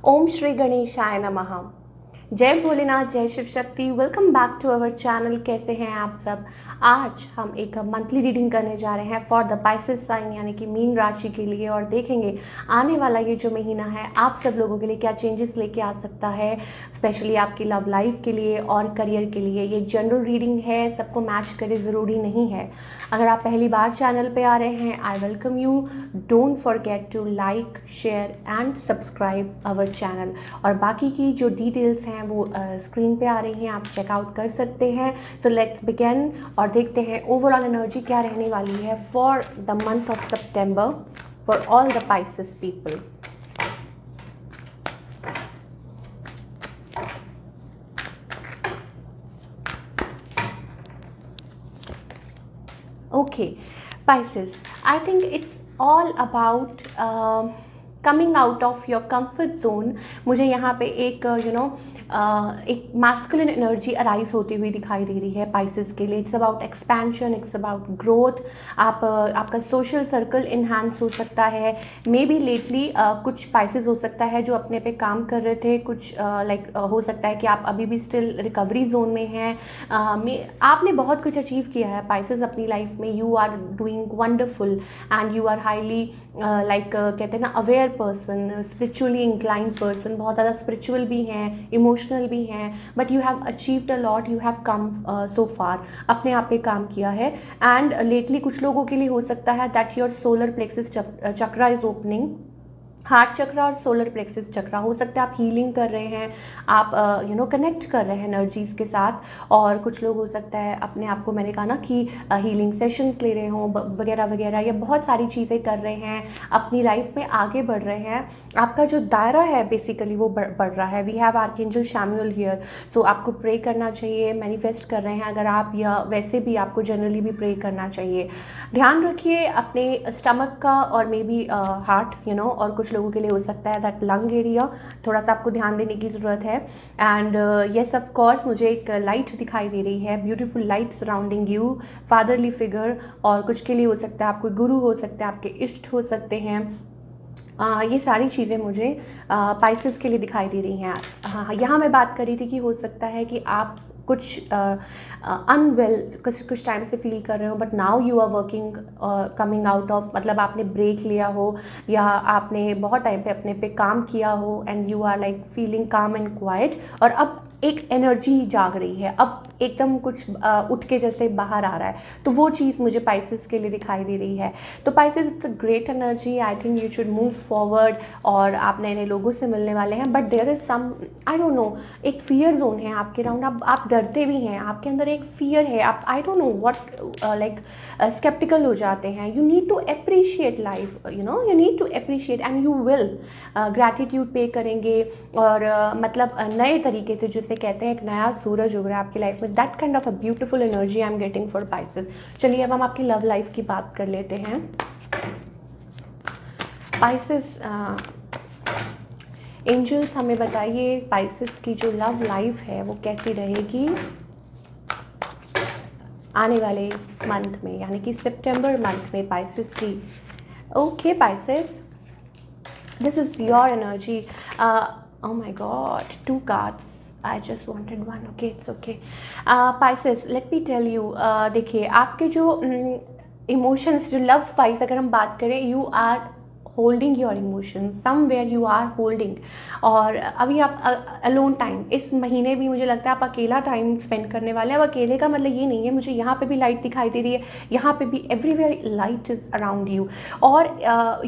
ओम श्री गणेशाय नमः। जय भोलेनाथ, जय Shiv Shakti. Welcome back to our channel. कैसे हैं आप सब? आज हम एक मंथली रीडिंग करने जा रहे हैं फॉर द पाइसेस साइन यानी कि मीन राशि के लिए, और देखेंगे आने वाला ये जो महीना है आप सब लोगों के लिए क्या चेंजेस लेके आ सकता है, स्पेशली आपकी लव लाइफ के लिए और करियर के लिए। ये जनरल रीडिंग है, सबको मैच करे ज़रूरी नहीं है। अगर आप पहली बार चैनल पे आ रहे हैं, I welcome you. Don't forget to like, share and subscribe our channel. और बाकी की जो डिटेल्स हैं वो स्क्रीन पे आ रही हैं, आप चेकआउट कर सकते हैं। सो लेट्स बिगिन और देखते हैं ओवरऑल एनर्जी क्या रहने वाली है for the month of September for all the Pisces people. Okay, Pisces, I think it's all about coming out of your comfort zone. मुझे यहाँ पे एक एक मैस्कुलिन एनर्जी अराइज होती हुई दिखाई दे रही है पाइसेस के लिए। It's about expansion, it's about growth. आपका सोशल सर्कल इन्हांस हो सकता है। मे बी लेटली कुछ पाइसेस हो सकता है जो अपने पे काम कर रहे थे, कुछ हो सकता है कि आप अभी भी स्टिल रिकवरी जोन में हैं। आपने बहुत कुछ अचीव किया है पाइसेस अपनी लाइफ में। You are doing wonderful and you are highly कहते हैं ना aware person, spiritually inclined person. बहुत ज़्यादा स्पिरिचुअल भी हैं, इमोशनल भी हैं, but you have achieved a lot, you have come so far. अपने आप पे काम किया है। एंड लेटली कुछ लोगों के लिए हो सकता है that your solar plexus chakra is opening. Heart chakra और सोलर प्लेक्सिस चक्रा हो सकता है आप हीलिंग कर रहे हैं, आप कनेक्ट कर रहे हैं एनर्जीज़ के साथ। और कुछ लोग हो सकता है अपने आप को, मैंने कहा ना कि हीलिंग सेशंस ले रहे हों वगैरह वगैरह, या बहुत सारी चीज़ें कर रहे हैं, अपनी लाइफ में आगे बढ़ रहे हैं। आपका जो दायरा है बेसिकली वो बढ़ रहा है। We have archangel Chamuel here. So आपको प्रे करना चाहिए, मैनिफेस्ट कर रहे हैं अगर आप, या वैसे भी आपको जनरली भी प्रे करना चाहिए। ध्यान रखिए अपने स्टमक का और मे बी हार्ट और कुछ लोगों के लिए हो सकता है दैट लंग एरिया, थोड़ा सा आपको ध्यान देने की ज़रूरत है। एंड येस ऑफ कोर्स मुझे एक लाइट दिखाई दे रही है, beautiful light surrounding you, fatherly figure. और कुछ के लिए हो सकता है आपको गुरु हो सकते हैं, आपके इष्ट हो सकते हैं। ये सारी चीज़ें मुझे पाइसेस के लिए दिखाई दे रही हैं। हाँ, यहाँ मैं बात कर रही थी कि हो सकता है कि आप कुछ अनवेल कुछ टाइम से फील कर रहे हो, but now you are working coming out of, मतलब आपने ब्रेक लिया हो या आपने बहुत टाइम पे अपने पे काम किया हो and you are like feeling calm and quiet, और अब एक एनर्जी जाग रही है, अब एकदम कुछ उठ के जैसे बाहर आ रहा है। तो वो चीज़ मुझे पाइसेस के लिए दिखाई दे रही है। तो Pisces it's a great energy, I think you should move forward. और आप नए नए लोगों से मिलने वाले हैं, but there is some, I don't know, एक फियर जोन है आपके राउंड। आप डरते भी हैं, आपके अंदर एक फियर है, आप I don't know what like skeptical हो जाते हैं। You need to appreciate life, you need to appreciate and you will gratitude पे करेंगे। और मतलब नए तरीके से, जिसे कहते हैं एक नया सूरज उग रहा है आपकी लाइफ में। That kind of a beautiful energy I am getting for Pisces. चलिए अब हम आपकी लव लाइफ की बात कर लेते हैं। पाइसेस, एंजल्स हमें बताइए पाइसेस की जो लव लाइफ है वो कैसी रहेगी आने वाले मंथ में, यानी कि सितंबर मंथ में पाइसेस की। Okay Pisces, this is your energy. Oh my God, 2 cards. I just wanted one. Okay, it's okay. Pisces, let me tell you. देखिए आपके जो इमोशंस, जो लव वाइज अगर हम बात करें, you are holding your emotion somewhere, you are holding. और अभी आप अलोन टाइम, इस महीने भी मुझे लगता है आप अकेला टाइम स्पेंड करने वाले हैं। अब अकेले का मतलब ये नहीं है, मुझे यहाँ पे भी लाइट दिखाई दे रही है, यहाँ पे भी everywhere light is around you. और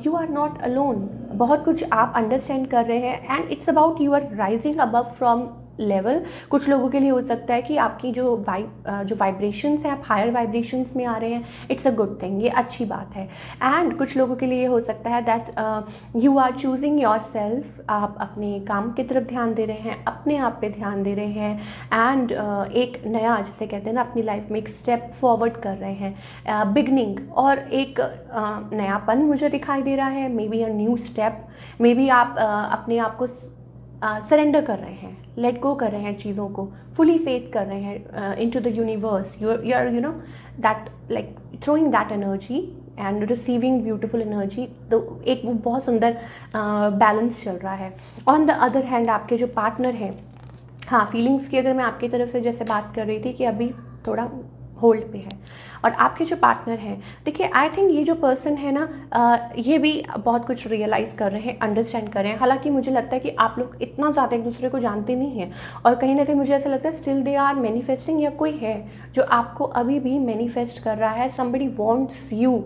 यू आर नॉट अलोन, बहुत कुछ आप अंडरस्टैंड कर रहे हैं and it's about you are rising above from level. कुछ लोगों के लिए हो सकता है कि आपकी जो वाइब्रेशंस हैं, आप हायर वाइब्रेशंस में आ रहे हैं। इट्स अ गुड थिंग, ये अच्छी बात है। एंड कुछ लोगों के लिए ये हो सकता है that you are choosing yourself, आप अपने काम की तरफ ध्यान दे रहे हैं, अपने आप पे ध्यान दे रहे हैं। एंड एक नया, जिसे कहते हैं ना, अपनी लाइफ में एक स्टेप फॉरवर्ड कर रहे हैं, बिगनिंग, और एक नयापन मुझे दिखाई दे रहा है। May be a new step, may be आप अपने आप को सरेंडर कर रहे हैं, लेट गो कर रहे हैं चीज़ों को, फुली फेथ कर रहे हैं into the universe. You are that like throwing that energy and receiving beautiful energy, तो एक वो बहुत सुंदर बैलेंस चल रहा है। ऑन द अदर हैंड आपके जो पार्टनर हैं, हाँ, फीलिंग्स की अगर मैं आपकी तरफ से जैसे बात कर रही थी कि अभी थोड़ा होल्ड पे है, और आपके जो पार्टनर हैं, देखिए आई थिंक ये जो पर्सन है ना, ये भी बहुत कुछ रियलाइज़ कर रहे हैं, अंडरस्टैंड कर रहे हैं। हालांकि मुझे लगता है कि आप लोग इतना ज़्यादा एक दूसरे को जानते नहीं हैं, और कहीं ना कहीं मुझे ऐसा लगता है स्टिल दे आर मैनिफेस्टिंग, या कोई है जो आपको अभी भी मैनिफेस्ट कर रहा है। Somebody wants you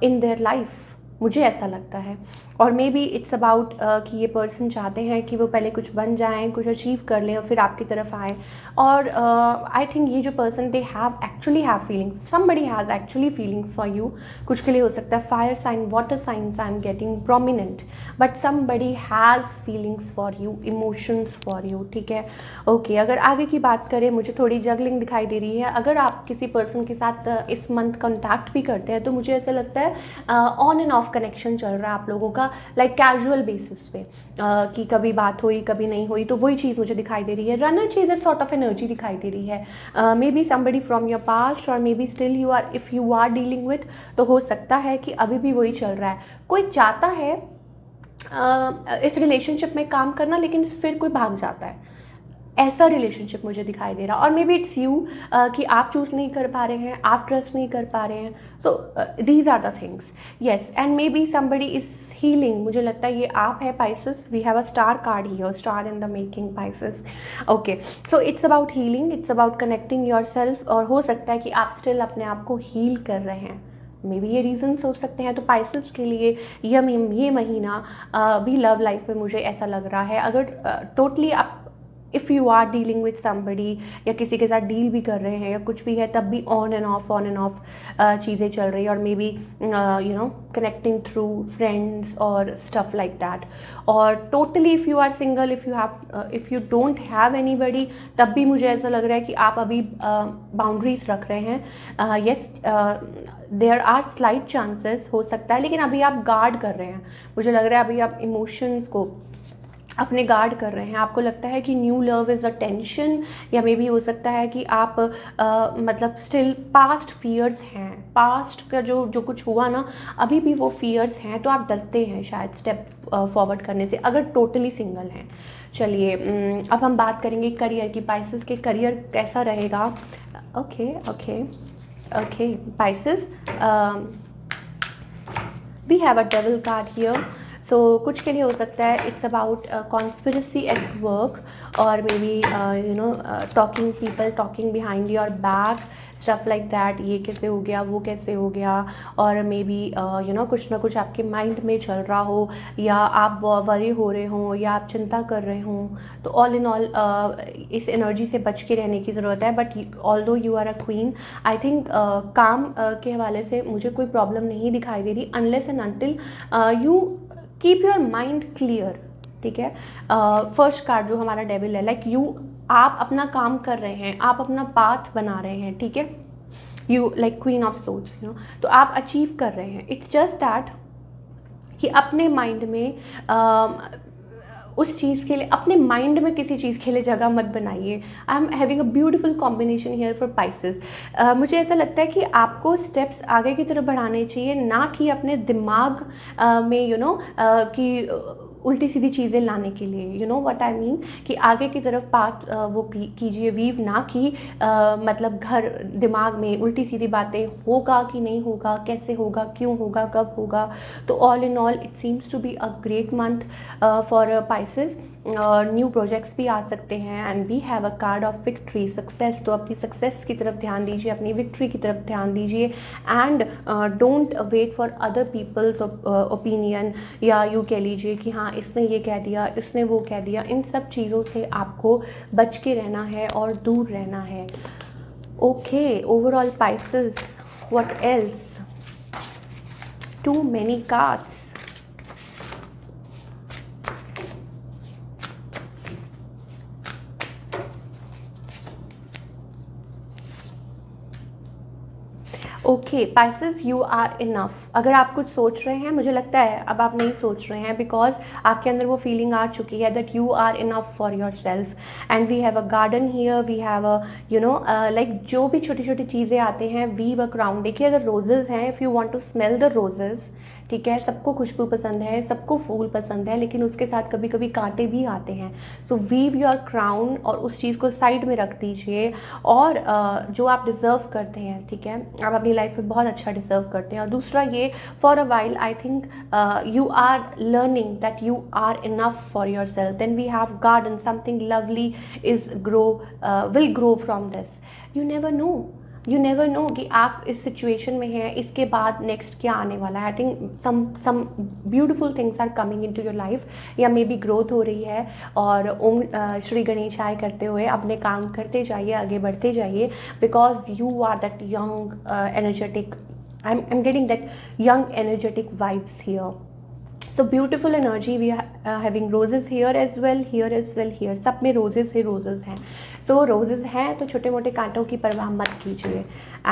in their life, मुझे ऐसा लगता है। और मे बी इट्स अबाउट कि ये पर्सन चाहते हैं कि वो पहले कुछ बन जाएं, कुछ अचीव कर लें और फिर आपकी तरफ आएँ। और आई थिंक ये जो person they have actually have feelings, somebody has actually feelings for you. कुछ के लिए हो सकता है fire sign, water signs I am getting prominent, but somebody has feelings for you, emotions for you, ठीक है। ओके, अगर आगे की बात करें, मुझे थोड़ी जगलिंग दिखाई दे रही है। अगर आप किसी पर्सन के साथ इस मंथ कॉन्टैक्ट भी करते हैं, तो मुझे ऐसा लगता है ऑन एंड ऑफ कनेक्शन चल रहा है आप लोगों का, लाइक कैजुअल बेसिस पे, कि कभी बात हुई कभी नहीं हुई, तो वही चीज़ मुझे दिखाई दे रही है। Runner chaser sort of energy दिखाई दे रही है। Maybe somebody from your past, और maybe still you are, if you are dealing with, तो हो सकता है कि अभी भी वही चल रहा है। कोई चाहता है इस रिलेशनशिप में काम करना, लेकिन फिर कोई भाग जाता है, ऐसा रिलेशनशिप मुझे दिखाई दे रहा। और मे बी इट्स यू कि आप चूज़ नहीं कर पा रहे हैं, आप ट्रस्ट नहीं कर पा रहे हैं। तो these are the things, yes. And maybe somebody is healing, मुझे लगता है ये आप है Pisces. We have a star card here, star in the making Pisces. Okay, so it's about healing, it's about connecting yourself, और हो सकता है कि आप स्टिल अपने आप को हील कर रहे हैं। मे बी ये रीजंस हो सकते हैं। तो पाइसेस के लिए ये महीना भी लव लाइफ में मुझे ऐसा लग रहा है, अगर टोटली आप if you are dealing with somebody, या किसी के साथ डील भी कर रहे हैं या कुछ भी है, तब भी ऑन एंड ऑफ चीज़ें चल रही है। और maybe you know connecting through friends और स्टफ लाइक दैट। और totally if you are single, if you don't have anybody, तब भी मुझे ऐसा लग रहा है कि आप अभी बाउंड्रीज रख रहे हैं। Yes, there are slight chances, हो सकता है, लेकिन अभी आप गार्ड कर रहे हैं। मुझे लग रहा है अभी आप इमोशंस को अपने गार्ड कर रहे हैं। आपको लगता है कि new love is a tension, या मे बी हो सकता है कि आप मतलब स्टिल पास्ट फियर्स हैं, पास्ट का जो कुछ हुआ ना, अभी भी वो फियर्स हैं, तो आप डरते हैं शायद स्टेप फॉरवर्ड करने से, अगर टोटली सिंगल हैं। चलिए, अब हम बात करेंगे करियर की। पाइसेस के करियर कैसा रहेगा? Okay Pisces, we have a devil card here. So कुछ के लिए हो सकता है it's about conspiracy at work, और maybe you know talking people talking behind your back, stuff like that. ये कैसे हो गया, वो कैसे हो गया, और मे बी यू नो कुछ ना कुछ आपके माइंड में चल रहा हो, या आप वरी हो रहे हों, या आप चिंता कर रहे हों। तो ऑल इन ऑल इस एनर्जी से बच के रहने की ज़रूरत है। But although you are a queen, I think काम के हवाले से मुझे कोई प्रॉब्लम नहीं दिखाई दे रही, unless and until you keep your mind clear, ठीक है। फर्स्ट कार्ड जो हमारा डेविल है, लाइक यू, आप अपना काम कर रहे हैं, आप अपना पाथ बना रहे हैं, ठीक है। You like queen of swords, you know, तो आप अचीव कर रहे हैं। इट्स जस्ट दैट कि अपने माइंड में उस चीज़ के लिए, अपने माइंड में किसी चीज़ के लिए जगह मत बनाइए। I am having a beautiful combination here for Pisces. मुझे ऐसा लगता है कि आपको स्टेप्स आगे की तरफ बढ़ाने चाहिए, ना कि अपने दिमाग में यू नो कि उल्टी सीधी चीज़ें लाने के लिए, you know what I mean, कि आगे की तरफ पाथ वो कीजिए, वीव, ना कि मतलब घर दिमाग में उल्टी सीधी बातें, होगा कि नहीं होगा, कैसे होगा, क्यों होगा, कब होगा। तो all in all it seems to be a great month for Pisces. New projects भी आ सकते हैं, and we have a card of victory, success. तो अपनी सक्सेस की तरफ ध्यान दीजिए, अपनी विक्ट्री की तरफ ध्यान दीजिए, and don't wait for other people's opinion, या यूँ कह लीजिए कि हाँ इसने ये कह दिया, इसने वो कह दिया। इन सब चीज़ों से आपको बच के रहना है और दूर रहना है। Okay, overall Pisces, what else? Too many cards. Okay Pisces, you are enough. अगर आप कुछ सोच रहे हैं, मुझे लगता है अब आप नहीं सोच रहे हैं, बिकॉज आपके अंदर वो फीलिंग आ चुकी है that you are enough for yourself. And we have a garden here, we have a like जो भी छोटी छोटी चीज़ें आते हैं, वी वर्क राउंड। देखिए अगर रोजेज़ हैं, if you want to smell the roses, ठीक है, सबको खुशबू पसंद है, सबको फूल पसंद है, लेकिन उसके साथ कभी कभी कांटे भी आते हैं। सो वीव योर क्राउन और उस चीज़ को साइड में रख दीजिए, और जो आप डिज़र्व करते हैं, ठीक है, आप अपनी लाइफ में बहुत अच्छा डिज़र्व करते हैं। और दूसरा ये, for a while I think you are learning that you are enough for yourself. Then we have garden, something lovely is will grow from this. You never know कि आप इस सिचुएशन में हैं, इसके बाद नेक्स्ट क्या आने वाला है। I think some beautiful things are coming in to your life, या मे बी ग्रोथ हो रही है। और ओम श्री गणेशाय करते हुए अपने काम करते जाइए, आगे बढ़ते जाइए, because you are that young energetic, I'm getting that young energetic vibes here. So beautiful energy, we are having roses here as well, here as well, here सब में roses ही roses हैं। So roses हैं तो छोटे मोटे कांटों की परवाह मत कीजिए।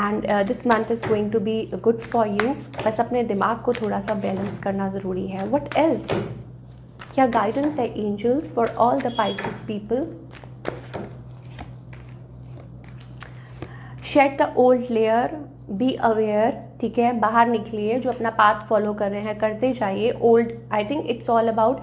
And this month is going to be good for you, बस अपने दिमाग को थोड़ा सा बैलेंस करना ज़रूरी है। What else? क्या गाइडेंस है angels for all the Pisces people? Shed the old layer, be aware, ठीक है, बाहर निकलिए, जो अपना पाथ फॉलो कर रहे हैं करते जाइए। Old, I think it's all about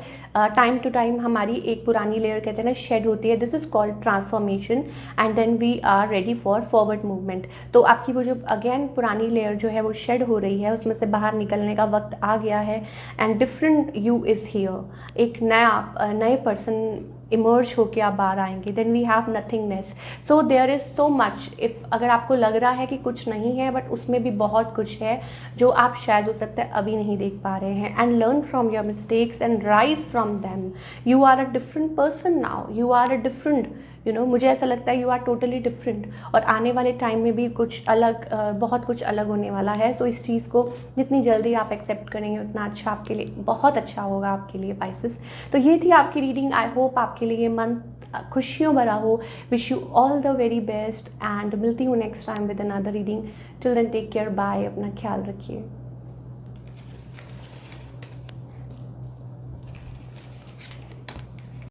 time to time हमारी एक पुरानी लेयर कहते हैं ना शेड होती है, this is called transformation, and then we are ready for forward movement. तो आपकी वो जो अगेन पुरानी लेयर जो है वो शेड हो रही है, उसमें से बाहर निकलने का वक्त आ गया है, and different you is here. एक नए पर्सन इमर्ज होके आप बाहर आएंगे, then we have nothingness. So there is so much, if अगर आपको लग रहा है कि कुछ नहीं है, बट उसमें भी बहुत कुछ है जो आप शायद हो सकता है अभी नहीं देख पा रहे हैं। And learn from your mistakes and rise from them. You are a different person now, you are a different, मुझे ऐसा लगता है यू आर टोटली डिफरेंट, और आने वाले टाइम में भी कुछ अलग, बहुत कुछ अलग होने वाला है। सो इस चीज़ को जितनी जल्दी आप एक्सेप्ट करेंगे उतना अच्छा आपके लिए, बहुत अच्छा होगा आपके लिए पाइसेस। तो ये थी आपकी रीडिंग। आई होप आपके लिए मंथ खुशियों भरा हो। Wish you all the very best, and मिलती हूँ next time with another reading. Till then take care, bye, अपना ख्याल रखिए।